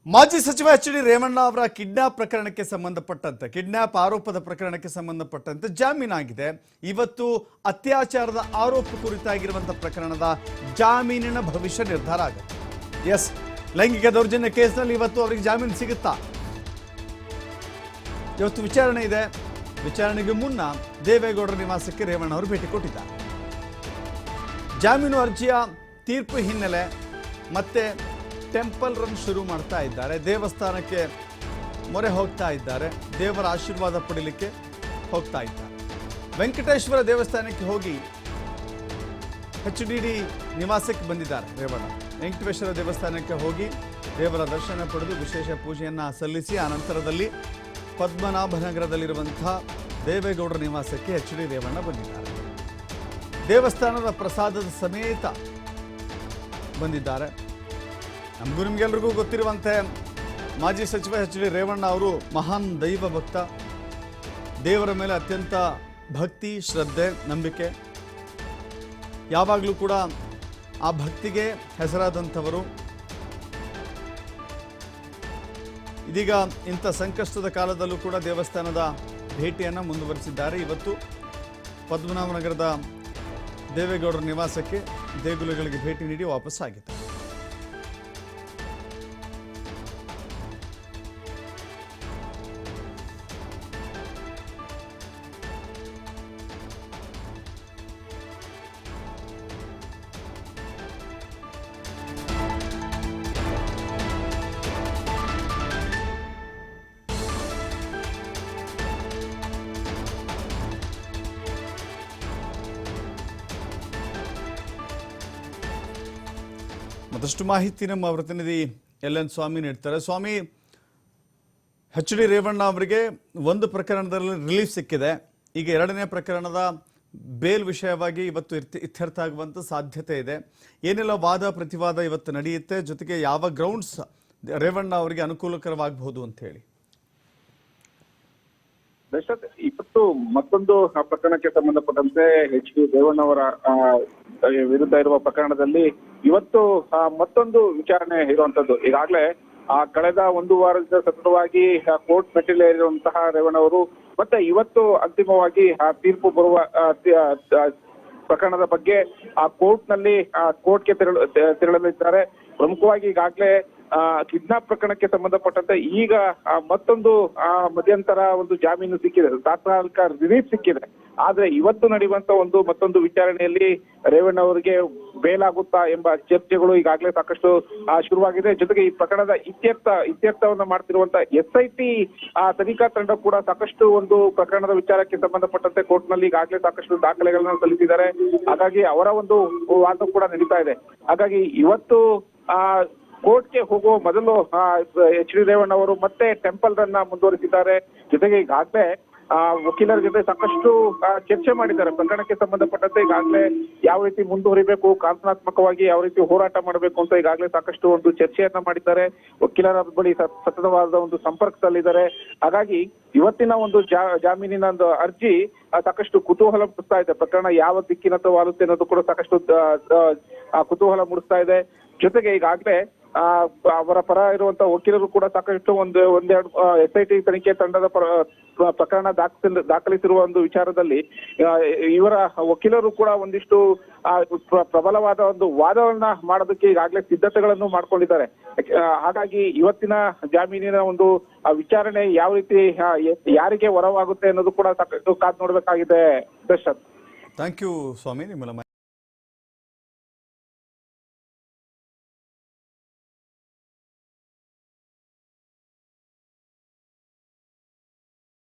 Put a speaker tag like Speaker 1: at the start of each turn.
Speaker 1: ಮಾಜಿ ಸಚಿವ ಎಚ್.ಡಿ. ರೇವಣ್ಣ ಅವರ ಕಿಡ್ನಾಪ್ ಪ್ರಕರಣಕ್ಕೆ ಸಂಬಂಧಪಟ್ಟಂತೆ ಕಿಡ್ನಾಪ್ ಆರೋಪದ ಪ್ರಕರಣಕ್ಕೆ ಸಂಬಂಧಪಟ್ಟಂತೆ ಜಾಮೀನಾಗಿದೆ. ಇವತ್ತು ಅತ್ಯಾಚಾರದ ಆರೋಪ ಕುರಿತಾಗಿರುವಂತಹ ಪ್ರಕರಣದ ಜಾಮೀನಿನ ಭವಿಷ್ಯ ನಿರ್ಧಾರ ಆಗುತ್ತೆ. ಎಸ್, ಲೈಂಗಿಕ ದೌರ್ಜನ್ಯ ಕೇಸ್ನಲ್ಲಿ ಇವತ್ತು ಅವರಿಗೆ ಜಾಮೀನು ಸಿಗುತ್ತಾ? ಇವತ್ತು ವಿಚಾರಣೆ ಇದೆ. ವಿಚಾರಣೆಗೆ ಮುನ್ನ ದೇವೇಗೌಡರ ನಿವಾಸಕ್ಕೆ ರೇವಣ್ಣ ಅವರು ಭೇಟಿ ಕೊಟ್ಟಿದ್ದಾರೆ. ಜಾಮೀನು ಅರ್ಜಿಯ ತೀರ್ಪು ಹಿನ್ನೆಲೆ ಮತ್ತೆ ಟೆಂಪಲ್ ರನ್ ಶುರು ಮಾಡ್ತಾ ಇದ್ದಾರೆ. ದೇವಸ್ಥಾನಕ್ಕೆ ಮೊರೆ ಹೋಗ್ತಾ ಇದ್ದಾರೆ. ದೇವರ ಆಶೀರ್ವಾದ ಪಡೀಲಿಕ್ಕೆ ಹೋಗ್ತಾ ಇದ್ದಾರೆ. ವೆಂಕಟೇಶ್ವರ ದೇವಸ್ಥಾನಕ್ಕೆ ಹೋಗಿ HDD ನಿವಾಸಕ್ಕೆ ಬಂದಿದ್ದಾರೆ ರೇವಣ್ಣ. ವೆಂಕಟೇಶ್ವರ ದೇವಸ್ಥಾನಕ್ಕೆ ಹೋಗಿ ದೇವರ ದರ್ಶನ ಪಡೆದು ವಿಶೇಷ ಪೂಜೆಯನ್ನು ಸಲ್ಲಿಸಿ ಆನಂತರದಲ್ಲಿ ಪದ್ಮನಾಭನಗರದಲ್ಲಿರುವಂಥ ದೇವೇಗೌಡರ ನಿವಾಸಕ್ಕೆ HD ರೇವಣ್ಣ ಬಂದಿದ್ದಾರೆ. ದೇವಸ್ಥಾನದ ಪ್ರಸಾದದ ಸಮೇತ ಬಂದಿದ್ದಾರೆ. ನಮಗೂ ನಿಮಗೆಲ್ರಿಗೂ ಗೊತ್ತಿರುವಂತೆ ಮಾಜಿ ಸಚಿವ ಎಚ್.ಡಿ. ರೇವಣ್ಣ ಅವರು ಮಹಾನ್ ದೈವ ಭಕ್ತ. ದೇವರ ಮೇಲೆ ಅತ್ಯಂತ ಭಕ್ತಿ, ಶ್ರದ್ಧೆ, ನಂಬಿಕೆ, ಯಾವಾಗಲೂ ಕೂಡ ಆ ಭಕ್ತಿಗೆ ಹೆಸರಾದಂಥವರು. ಇದೀಗ ಇಂಥ ಸಂಕಷ್ಟದ ಕಾಲದಲ್ಲೂ ಕೂಡ ದೇವಸ್ಥಾನದ ಭೇಟಿಯನ್ನು ಮುಂದುವರಿಸಿದ್ದಾರೆ. ಇವತ್ತು ಪದ್ಮನಾಭನಗರದ ದೇವೇಗೌಡರ ನಿವಾಸಕ್ಕೆ ದೇಗುಲಗಳಿಗೆ ಭೇಟಿ ನೀಡಿ ವಾಪಸ್ಸಾಗಿದ್ದಾರೆ. ಮತ್ತಷ್ಟು ಮಾಹಿತಿ ನಮ್ಮ ಪ್ರತಿನಿಧಿ LN ಸ್ವಾಮಿ ನೀಡ್ತಾರೆ. ಸ್ವಾಮಿ, ಎಚ್.ಡಿ. ರೇವಣ್ಣ ಅವರಿಗೆ ಒಂದು ಪ್ರಕರಣದಲ್ಲಿ ರಿಲೀಫ್ ಸಿಕ್ಕಿದೆ. ಈಗ ಎರಡನೇ ಪ್ರಕರಣದ ಬೇಲ್ ವಿಷಯವಾಗಿ ಇವತ್ತು ಇತ್ಯರ್ಥ ಆಗುವಂಥ ಸಾಧ್ಯತೆ ಇದೆ. ಏನೆಲ್ಲ ವಾದ ಪ್ರತಿವಾದ ಇವತ್ತು ನಡೆಯುತ್ತೆ, ಜೊತೆಗೆ ಯಾವ ಗ್ರೌಂಡ್ಸ್ ರೇವಣ್ಣ ಅವರಿಗೆ ಅನುಕೂಲಕರವಾಗಬಹುದು ಅಂತ ಹೇಳಿ?
Speaker 2: ಇವತ್ತು ಮತ್ತೊಂದು ಪ್ರಕರಣಕ್ಕೆ ಸಂಬಂಧಪಟ್ಟಂತೆ ಎಚ್.ಡಿ. ರೇವಣ್ಣ ಅವರ ವಿರುದ್ಧ ಇರುವ ಪ್ರಕರಣದಲ್ಲಿ ಇವತ್ತು ಮತ್ತೊಂದು ವಿಚಾರಣೆ ಇರುವಂತದ್ದು. ಈಗಾಗಲೇ ಕಳೆದ ಒಂದು ವಾರದಿಂದ ಸತತವಾಗಿ ಕೋರ್ಟ್ ಮೆಟ್ಟಿಲೇರಿರುವಂತಹ ರೇವಣ್ಣ ಅವರು ಮತ್ತೆ ಇವತ್ತು ಅಂತಿಮವಾಗಿ ತೀರ್ಪು ಬರುವ ಪ್ರಕರಣದ ಬಗ್ಗೆ ಕೋರ್ಟ್ಗೆ ತೆರಳಲಿದ್ದಾರೆ. ಪ್ರಮುಖವಾಗಿ ಈಗಾಗಲೇ ಕಿಡ್ನಾಪ್ ಪ್ರಕರಣಕ್ಕೆ ಸಂಬಂಧಪಟ್ಟಂತೆ ಈಗ ಮತ್ತೊಂದು ಮಧ್ಯಂತರ ಒಂದು ಜಾಮೀನು ಸಿಕ್ಕಿದೆ, ತಾತ್ಕಾಲಿಕ ರಿಲೀಫ್ ಸಿಕ್ಕಿದೆ. ಆದ್ರೆ ಇವತ್ತು ನಡೆಯುವಂತ ಮತ್ತೊಂದು ವಿಚಾರಣೆಯಲ್ಲಿ ರೇವಣ್ಣ ಅವರಿಗೆ ಬೇಲಾಗುತ್ತಾ ಎಂಬ ಚರ್ಚೆಗಳು ಈಗಾಗಲೇ ಸಾಕಷ್ಟು ಶುರುವಾಗಿದೆ. ಜೊತೆಗೆ ಈ ಪ್ರಕರಣದ ಇತ್ಯರ್ಥವನ್ನ ಮಾಡ್ತಿರುವಂತ SIT ತನಿಖಾ ತಂಡ ಕೂಡ ಸಾಕಷ್ಟು ಪ್ರಕರಣದ ವಿಚಾರಕ್ಕೆ ಸಂಬಂಧಪಟ್ಟಂತೆ ಕೋರ್ಟ್ ನಲ್ಲಿ ಈಗಾಗಲೇ ಸಾಕಷ್ಟು ದಾಖಲೆಗಳನ್ನ ಸಲ್ಲಿಸಿದ್ದಾರೆ. ಹಾಗಾಗಿ ಅವರ ವಾದ ಕೂಡ ನಡೀತಾ ಇದೆ. ಹಾಗಾಗಿ ಇವತ್ತು ಕೋರ್ಟ್ಗೆ ಹೋಗುವ ಮೊದಲು ಎಚ್.ಡಿ. ರೇವಣ್ಣ ಅವರು ಮತ್ತೆ ಟೆಂಪಲ್ ರನ್ನ ಮುಂದುವರಿಸಿದ್ದಾರೆ. ಜೊತೆಗೆ ಈಗಾಗಲೇ ವಕೀಲರ ಜೊತೆ ಸಾಕಷ್ಟು ಚರ್ಚೆ ಮಾಡಿದ್ದಾರೆ. ಪ್ರಕರಣಕ್ಕೆ ಸಂಬಂಧಪಟ್ಟಂತೆ ಈಗಾಗಲೇ ಯಾವ ರೀತಿ ಮುಂದುವರಿಬೇಕು, ಕಾನೂನಾತ್ಮಕವಾಗಿ ಯಾವ ರೀತಿ ಹೋರಾಟ ಮಾಡಬೇಕು ಅಂತ ಈಗಾಗಲೇ ಸಾಕಷ್ಟು ಚರ್ಚೆಯನ್ನ ಮಾಡಿದ್ದಾರೆ. ವಕೀಲರ ಬಳಿ ಸತತವಾದ ಸಂಪರ್ಕದಲ್ಲಿದ್ದಾರೆ. ಹಾಗಾಗಿ ಇವತ್ತಿನ ಜಾಮೀನಿನ ಅರ್ಜಿ ಸಾಕಷ್ಟು ಕುತೂಹಲ ಮೂಡಿಸ್ತಾ ಇದೆ. ಪ್ರಕರಣ ಯಾವ ದಿಕ್ಕಿನತ್ತ ವಾಲುತ್ತೆ ಅನ್ನೋದು ಕೂಡ ಸಾಕಷ್ಟು ಕುತೂಹಲ ಮೂಡಿಸ್ತಾ ಇದೆ. ಜೊತೆಗೆ ಈಗಾಗಲೇ ಅವರ ಪರ ಇರುವಂತಹ ವಕೀಲರು ಕೂಡ ಸಾಕಷ್ಟು ಒಂದೆರಡು SIT ತನಿಖೆ ತಂಡದ ಪ್ರಕರಣ ದಾಖಲಿಸಿರುವ ವಿಚಾರದಲ್ಲಿ ಇವರ ವಕೀಲರು ಕೂಡ ಒಂದಿಷ್ಟು ಪ್ರಬಲವಾದ ವಾದವನ್ನ ಮಾಡೋದಕ್ಕೆ ಈಗಾಗಲೇ ಸಿದ್ಧತೆಗಳನ್ನು ಮಾಡ್ಕೊಂಡಿದ್ದಾರೆ. ಹಾಗಾಗಿ ಇವತ್ತಿನ ಜಾಮೀನಿನ ವಿಚಾರಣೆ ಯಾವ ರೀತಿ ಯಾರಿಗೆ ವರವಾಗುತ್ತೆ ಅನ್ನೋದು ಕೂಡ ಸಾಕಷ್ಟು ಕಾದು ನೋಡ್ಬೇಕಾಗಿದೆ. Darshan,
Speaker 1: thank you Swami.